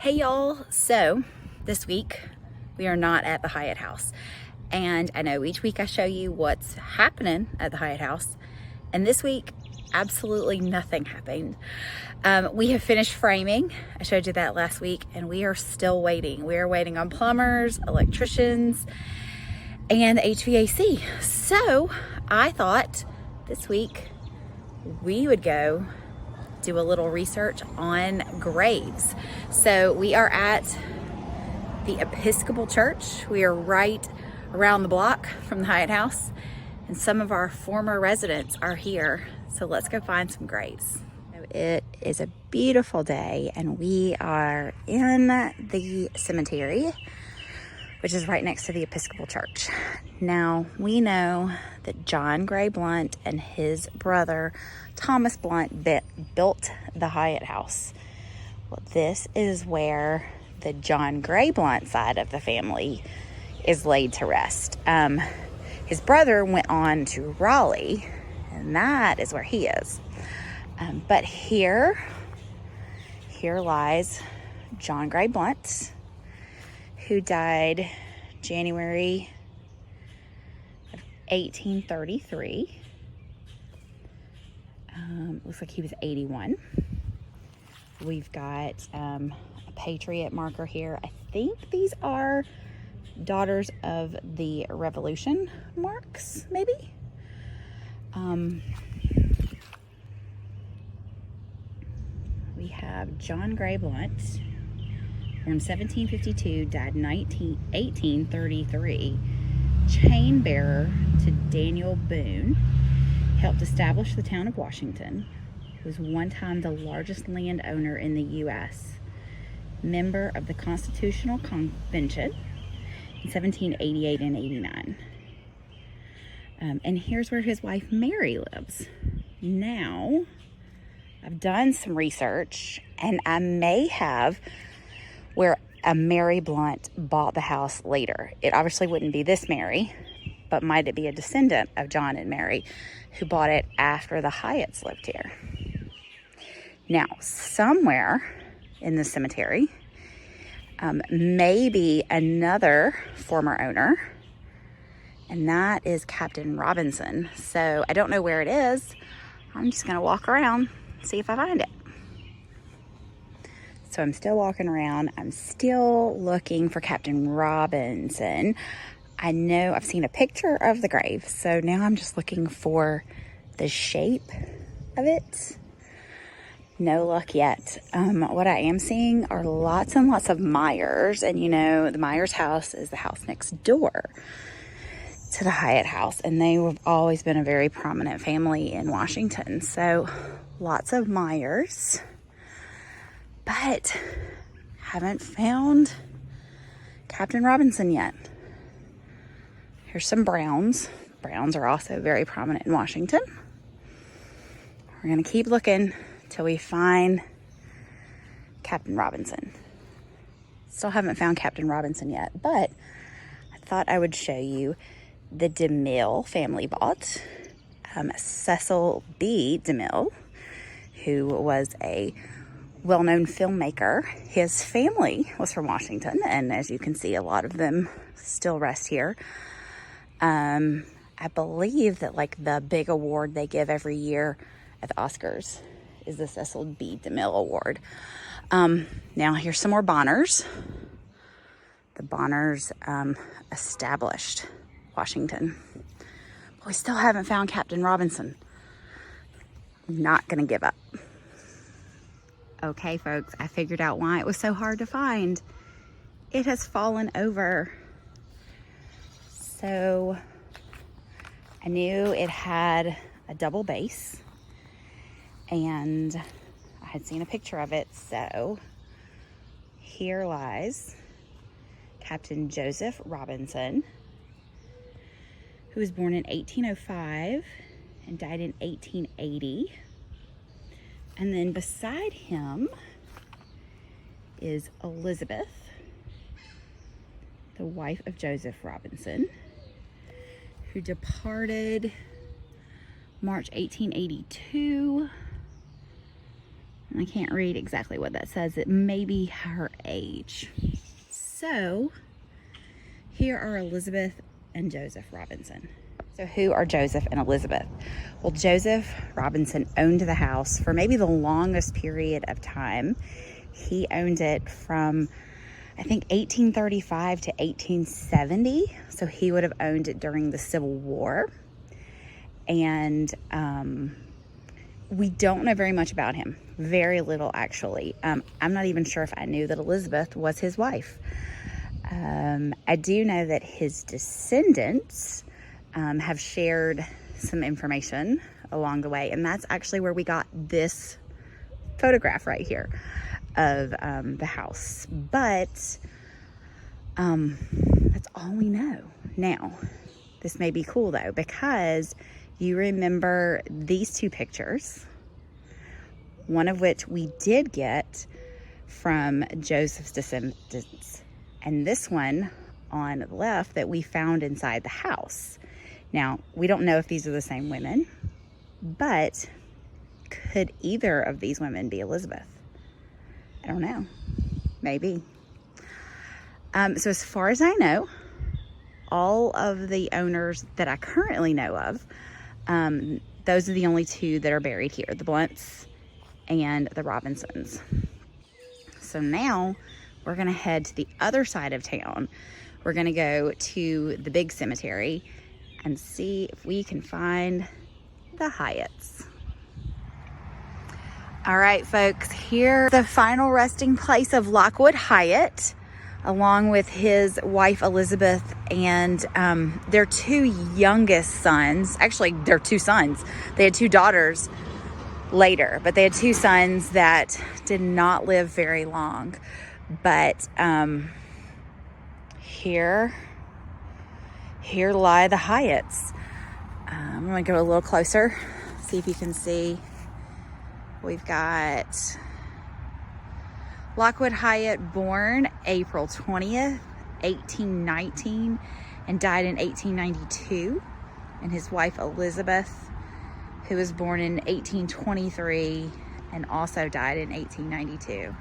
Hey y'all, so this week we are not at the Hyatt House, and I know each week I show you what's happening at the Hyatt House, and this week absolutely nothing happened. We have finished framing. I showed you that last week, and we are still waiting. We are waiting on plumbers, electricians, and HVAC. So I thought this week we would go do a little research on graves. So we are at the Episcopal Church. We are right around the block from the Hyatt House, and some of our former residents are here. So let's go find some graves. It is a beautiful day, and we are in the cemetery, which is right next to the Episcopal Church. Now, we know that John Gray Blunt and his brother Thomas Blunt built the Hyatt House. Well, this is where the John Gray Blunt side of the family is laid to rest. His brother went on to Raleigh, and that is where he is. But here lies John Gray Blunt, who died January of 1833. Looks like he was 81. We've got a Patriot marker here. I think these are Daughters of the Revolution marks, maybe? We have John Gray Blunt, born 1752, died 1833, chain bearer to Daniel Boone, helped establish the town of Washington, was one time the largest landowner in the U.S., member of the Constitutional Convention in 1788 and 89. And here's where his wife Mary lives. Now, I've done some research, and I may have where a Mary Blunt bought the house later. It obviously wouldn't be this Mary, but might it be a descendant of John and Mary who bought it after the Hyatts lived here. Now, somewhere in the cemetery, maybe another former owner, and that is Captain Robinson. So I don't know where it is. I'm just gonna walk around, see if I find it. So I'm still walking around. I'm still looking for Captain Robinson. I know I've seen a picture of the grave, so now I'm just looking for the shape of it. No luck yet. What I am seeing are lots and lots of Myers, and you know, the Myers house is the house next door to the Hyatt House, and they have always been a very prominent family in Washington. So lots of Myers, but haven't found Captain Robinson yet. Here's some Browns. Browns are also very prominent in Washington. We're gonna keep looking till we find Captain Robinson. Still haven't found Captain Robinson yet, but I thought I would show you the DeMille family bought. Cecil B. DeMille, who was a well-known filmmaker. His family was from Washington, and as you can see, a lot of them still rest here. I believe that like the big award they give every year at the Oscars is the Cecil B. DeMille Award. Now here's some more Bonners. The Bonners established Washington. But we still haven't found Captain Robinson. I'm not gonna give up. Okay, folks, I figured out why it was so hard to find. It has fallen over. So I knew it had a double base, and I had seen a picture of it. So here lies Captain Joseph Robinson, who was born in 1805 and died in 1880. And then beside him is Elizabeth, the wife of Joseph Robinson, who departed March 1882. I can't read exactly what that says. It may be her age. So here are Elizabeth and Joseph Robinson. So who are Joseph and Elizabeth? Well, Joseph Robinson owned the house for maybe the longest period of time. He owned it from, I think, 1835 to 1870. So he would have owned it during the Civil War. And we don't know very much about him. Very little, actually. I'm not even sure if I knew that Elizabeth was his wife. I do know that his descendants have shared some information along the way, and that's actually where we got this photograph right here of the house. But that's all we know. Now, this may be cool though, because you remember these two pictures, one of which we did get from Joseph's descendants, and this one on the left that we found inside the house. Now, we don't know if these are the same women, but could either of these women be Elizabeth? I don't know. Maybe. So as far as I know, all of the owners that I currently know of, those are the only two that are buried here, the Blunts and the Robinsons. So now we're going to head to the other side of town. We're going to go to the big cemetery and see if we can find the Hyatts. All right, folks, here's the final resting place of Lockwood Hyatt, along with his wife Elizabeth and their two youngest sons. Actually, they're two sons. They had two daughters later, but they had two sons that did not live very long. But here lie the Hyatts. I'm gonna go a little closer, see if you can see. We've got Lockwood Hyatt, born April 20th, 1819, and died in 1892. And his wife Elizabeth, who was born in 1823 and also died in 1892.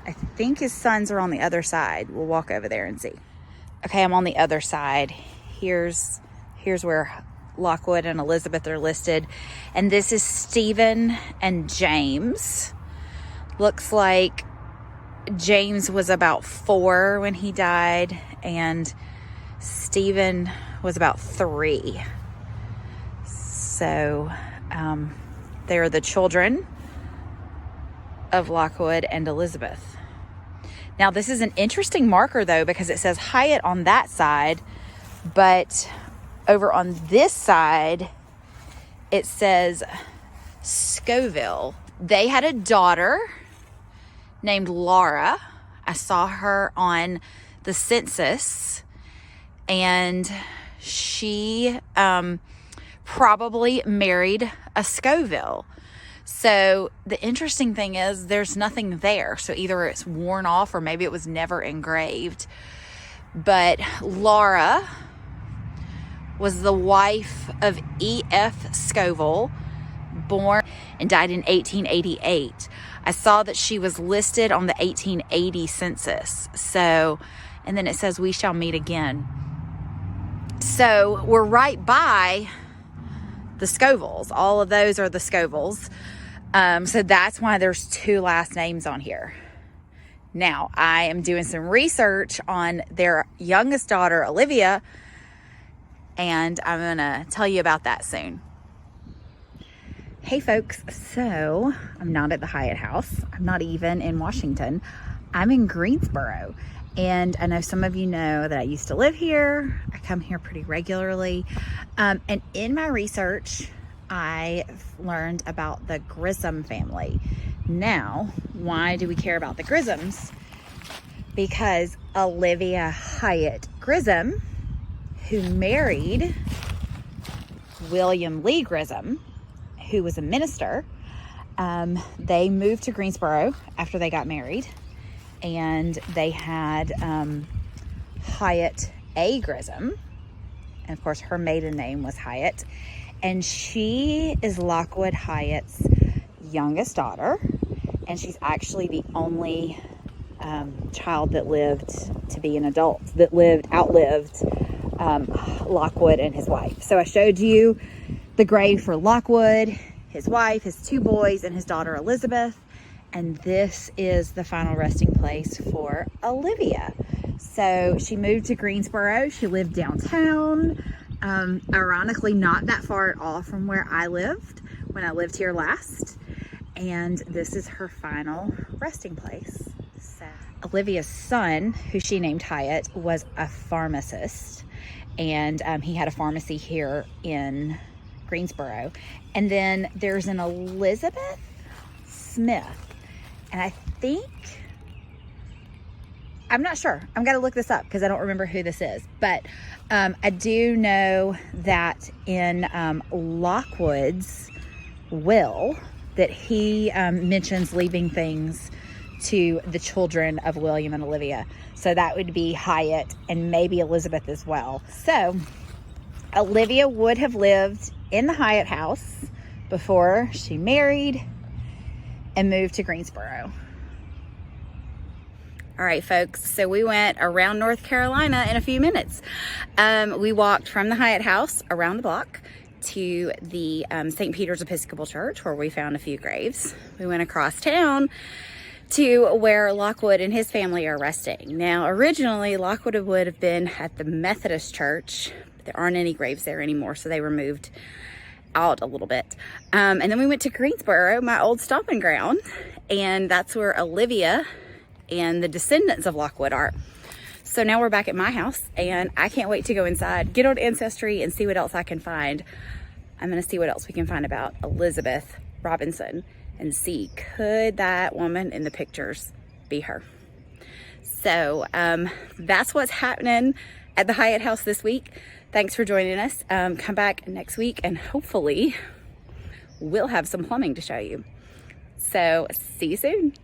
I think his sons are on the other side. We'll walk over there and see. Okay, I'm on the other side. Here's where Lockwood and Elizabeth are listed. And this is Stephen and James. Looks like James was about 4 when he died, and Stephen was about 3. So they're the children of Lockwood and Elizabeth. Now, this is an interesting marker, though, because it says Hyatt on that side, but over on this side, it says Scoville. They had a daughter named Laura. I saw her on the census, and she probably married a Scoville. So the interesting thing is there's nothing there. So either it's worn off or maybe it was never engraved. But Laura was the wife of E.F. Scoville, born and died in 1888. I saw that she was listed on the 1880 census. So, and then it says, "We shall meet again." So we're right by the Scovilles. All of those are the Scovilles. So that's why there's 2 last names on here. Now, I am doing some research on their youngest daughter, Olivia, and I'm going to tell you about that soon. Hey folks, so I'm not at the Hyatt House. I'm not even in Washington. I'm in Greensboro. And I know some of you know that I used to live here. I come here pretty regularly. And in my research, I learned about the Grissom family. Now, why do we care about the Grissoms? Because Olivia Hyatt Grissom, who married William Lee Grissom, who was a minister, they moved to Greensboro after they got married, and they had Hyatt A. Grissom, and of course her maiden name was Hyatt, and she is Lockwood Hyatt's youngest daughter, and she's actually the only child that lived to be an adult, that outlived Lockwood and his wife. So I showed you the grave for Lockwood, his wife, his 2 boys, and his daughter Elizabeth. And this is the final resting place for Olivia. So she moved to Greensboro. She lived downtown, ironically not that far at all from where I lived when I lived here last. And this is her final resting place. So Olivia's son, who she named Hyatt, was a pharmacist, and he had a pharmacy here in Greensboro. And then there's an Elizabeth Smith, and I'm not sure. I'm gonna look this up because I don't remember who this is, but I do know that in Lockwood's will that he mentions leaving things to the children of William and Olivia. So that would be Hyatt and maybe Elizabeth as well. So Olivia would have lived in the Hyatt House before she married and moved to Greensboro. All right, folks, so we went around North Carolina in a few minutes. We walked from the Hyatt House around the block to the St. Peter's Episcopal Church, where we found a few graves. We went across town to where Lockwood and his family are resting. Now, originally, Lockwood would have been at the Methodist Church. There aren't any graves there anymore, so they were moved out a little bit. And then we went to Greensboro, my old stomping ground, and that's where Olivia and the descendants of Lockwood are. So now we're back at my house, and I can't wait to go inside, get on Ancestry, and see what else I can find. I'm gonna see what else we can find about Elizabeth Robinson and see, could that woman in the pictures be her? So that's what's happening at the Hyatt House this week. Thanks for joining us. Come back next week and hopefully we'll have some plumbing to show you. So see you soon.